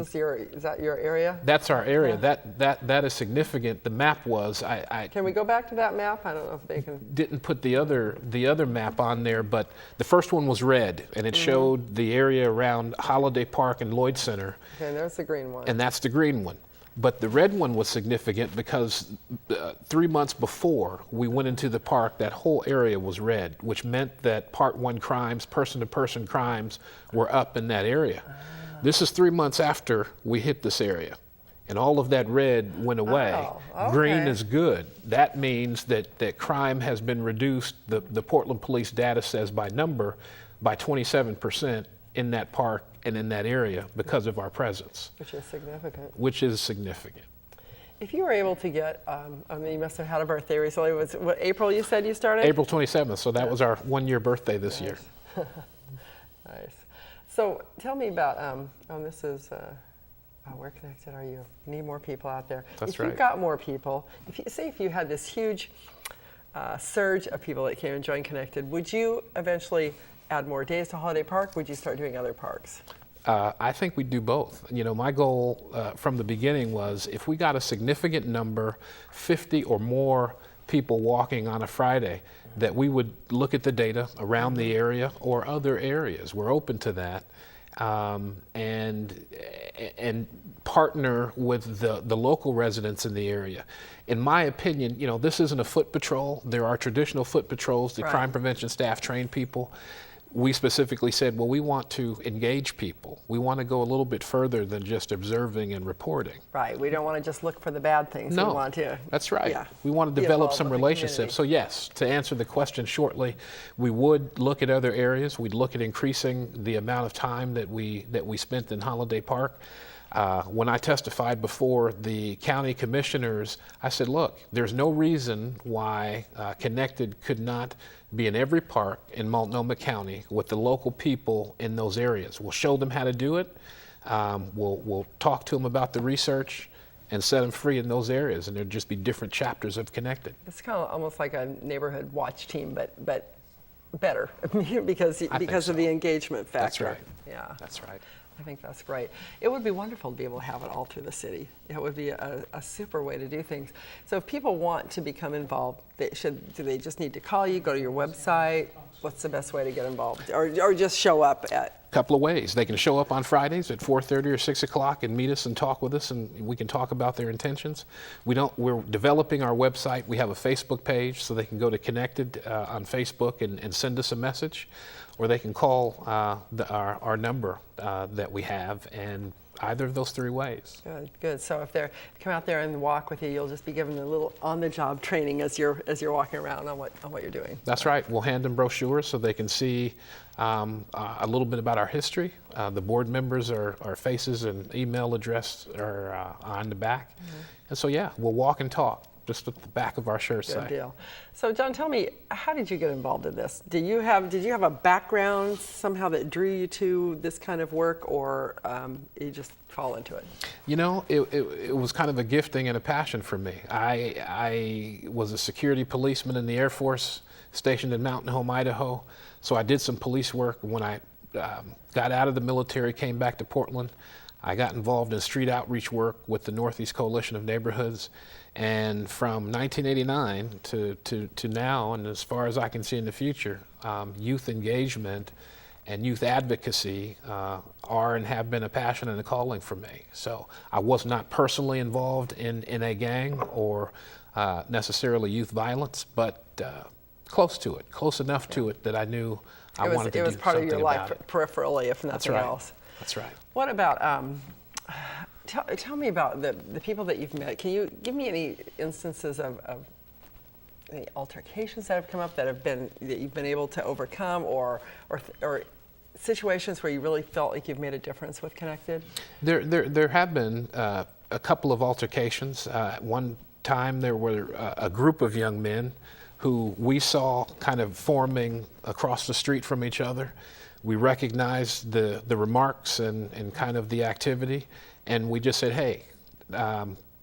that your area? That's our area. Yeah. That is significant. The map was, Can we go back to that map? I don't know if they can. Didn't put the other map on there, but the first one was red, and it showed the area around Holiday Park and Lloyd Center. Okay, and there's the green one. And that's the green one. But the red one was significant because 3 months before we went into the park, that whole area was red, which meant that Part 1 crimes, person-to-person crimes, were up in that area. This is 3 months after we hit this area, and all of that red went away. Oh, okay. Green is good. That means that crime has been reduced, the Portland Police data says by number, by 27% in that park and in that area because of our presence. Which is significant. Which is significant. If you were able to get, I mean, you must have had a birthday recently. Was what, April you said you started? April 27th, so that was our 1-year birthday this year. Nice. So tell me about, this is, where connected are you? You need more people out there. That's if right. If you got more people, if you had this huge surge of people that came and joined Connected, would you eventually add more days to Holiday Park? Would you start doing other parks? I think we do both. You know, my goal from the beginning was if we got a significant number, 50 or more people walking on a Friday, that we would look at the data around the area or other areas. We're open to that. And partner with the local residents in the area. In my opinion, you know, this isn't a foot patrol. There are traditional foot patrols. The crime prevention staff train people. We specifically said, well, we want to engage people. We want to go a little bit further than just observing and reporting. Right. We don't want to just look for the bad things. No, we want to. That's right. Yeah, we want to develop some relationships. So yes, to answer the question shortly, we would look at other areas. We'd look at increasing the amount of time that we spent in Holiday Park. When I testified before the county commissioners, I said, look, there's no reason why Connected could not be in every park in Multnomah County with the local people in those areas. We'll show them how to do it. We'll talk to them about the research and set them free in those areas, and there'll just be different chapters of Connected. It's kind of almost like a neighborhood watch team, but better because of the engagement factor. That's right. Yeah. That's right. I think that's great. It would be wonderful to be able to have it all through the city. It would be a super way to do things. So if people want to become involved, do they just need to call you, go to your website? What's the best way to get involved? Or just show up at? A couple of ways. They can show up on Fridays at 4:30 or 6 o'clock and meet us and talk with us, and we can talk about their intentions. We're developing our website. We have a Facebook page, so they can go to Connected on Facebook and send us a message, or they can call our number that we have, and either of those 3 ways. Good. So if they come out there and walk with you, you'll just be given a little on-the-job training as you're walking around on what you're doing. That's right. We'll hand them brochures so they can see a little bit about our history. The board members, our faces and email address are on the back. And so yeah, we'll walk and talk. Just at the back of our shirt side. Good deal. So John, tell me, how did you get involved in this? Did you have a background somehow that drew you to this kind of work, or you just fall into it? You know, it was kind of a gifting and a passion for me. I was a security policeman in the Air Force stationed in Mountain Home, Idaho. So I did some police work. When I got out of the military, came back to Portland, I got involved in street outreach work with the Northeast Coalition of Neighborhoods. And from 1989 to now, and as far as I can see in the future, youth engagement and youth advocacy are and have been a passion and a calling for me. So I was not personally involved in a gang or necessarily youth violence, but close to it, close enough to it that I knew I wanted to do something about it. It was part of your life peripherally, if nothing else. That's right. What about, tell me about the people that you've met. Can you give me any instances of any altercations that have come up that you've been able to overcome, or situations where you really felt like you've made a difference with Connected? There have been a couple of altercations. One time there were a group of young men who we saw kind of forming across the street from each other. We recognized the remarks and kind of the activity, and we just said, hey,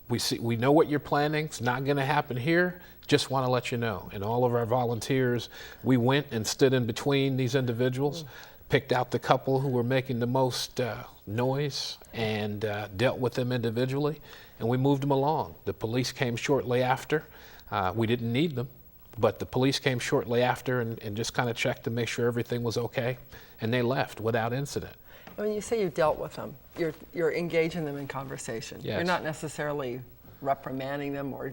we know what you're planning. It's not going to happen here. just want to let you know. And all of our volunteers, we went and stood in between these individuals, picked out the couple who were making the most noise and dealt with them individually, and we moved them along. The police came shortly after. We didn't need them, but the police came shortly after and just kind of checked to make sure everything was okay, and they left without incident. When you say you dealt with them, you're engaging them in conversation. Yes. You're not necessarily reprimanding them or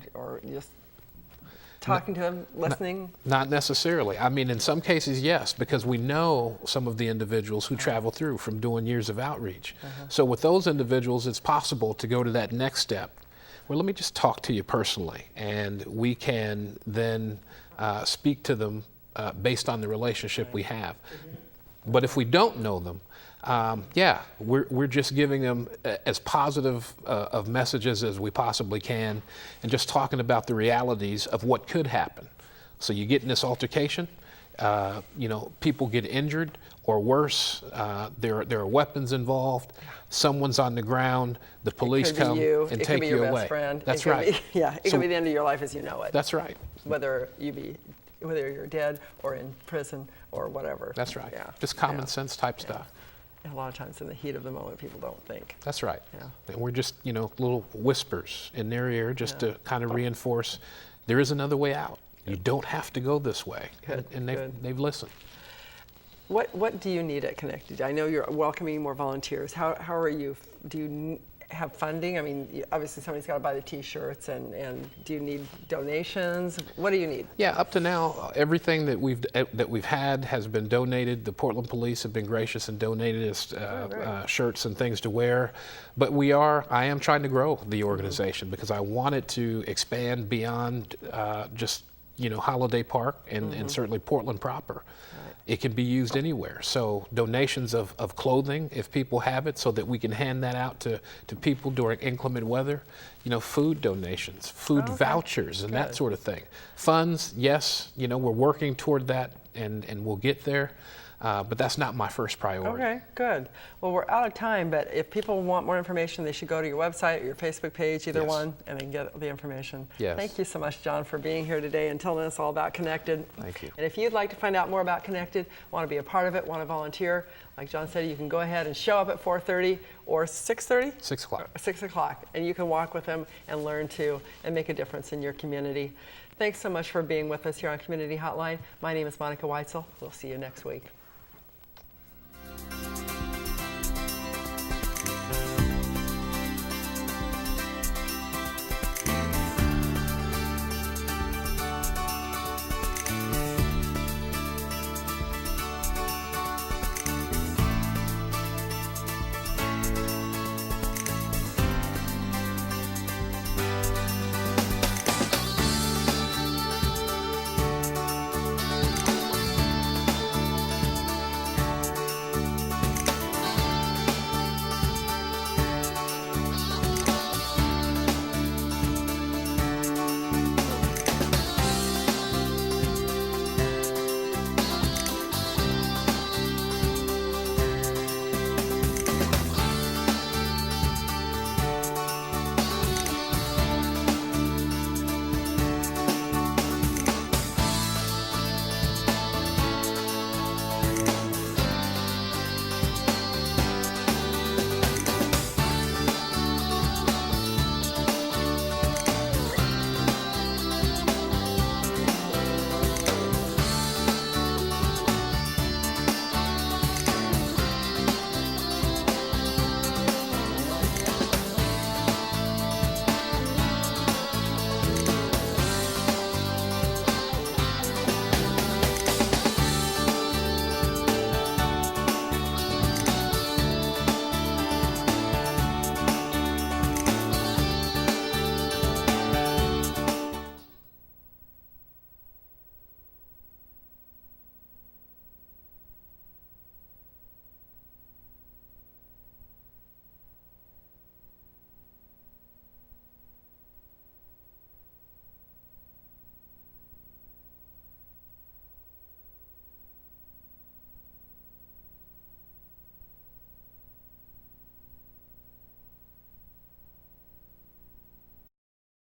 just talking to them, listening? Not necessarily. I mean, in some cases, yes, because we know some of the individuals who travel through from doing years of outreach. So with those individuals, it's possible to go to that next step. Well, let me just talk to you personally, and we can then speak to them based on the relationship we have. But if we don't know them, yeah, we're just giving them as positive of messages as we possibly can, and just talking about the realities of what could happen. So you get in this altercation, you know, people get injured, or worse, there are weapons involved. Someone's on the ground. The police come and take you away. It could be your best friend. That's right. Yeah, it could be the end of your life as you know it. That's right. Whether you're dead or in prison or whatever. That's right. Yeah. Just common sense type stuff. A lot of times in the heat of the moment, people don't think. That's right. Yeah. And we're just, you know, little whispers in their ear just to kind of reinforce there is another way out. You don't have to go this way. Good. And they've listened. What do you need at Connected? I know you're welcoming more volunteers. How are you? Do you have funding? I mean, obviously somebody's got to buy the T-shirts, and do you need donations? What do you need? Yeah, up to now, everything that we've had has been donated. The Portland Police have been gracious and donated us shirts and things to wear. But I am trying to grow the organization because I want it to expand beyond just, you know, Holiday Park and certainly Portland proper. It can be used anywhere. So donations of clothing, if people have it, so that we can hand that out to people during inclement weather. You know, food donations, food vouchers, and that sort of thing. Funds, yes, you know, we're working toward that, and we'll get there. But that's not my first priority. Okay, good. Well, we're out of time, but if people want more information, they should go to your website or your Facebook page, either one, and they can get the information. Yes. Thank you so much, John, for being here today and telling us all about Connected. Thank you. And if you'd like to find out more about Connected, want to be a part of it, want to volunteer, like John said, you can go ahead and show up at 4:30 or 6:30? 6 o'clock. 6 o'clock, and you can walk with them and learn too and make a difference in your community. Thanks so much for being with us here on Community Hotline. My name is Monica Weitzel. We'll see you next week.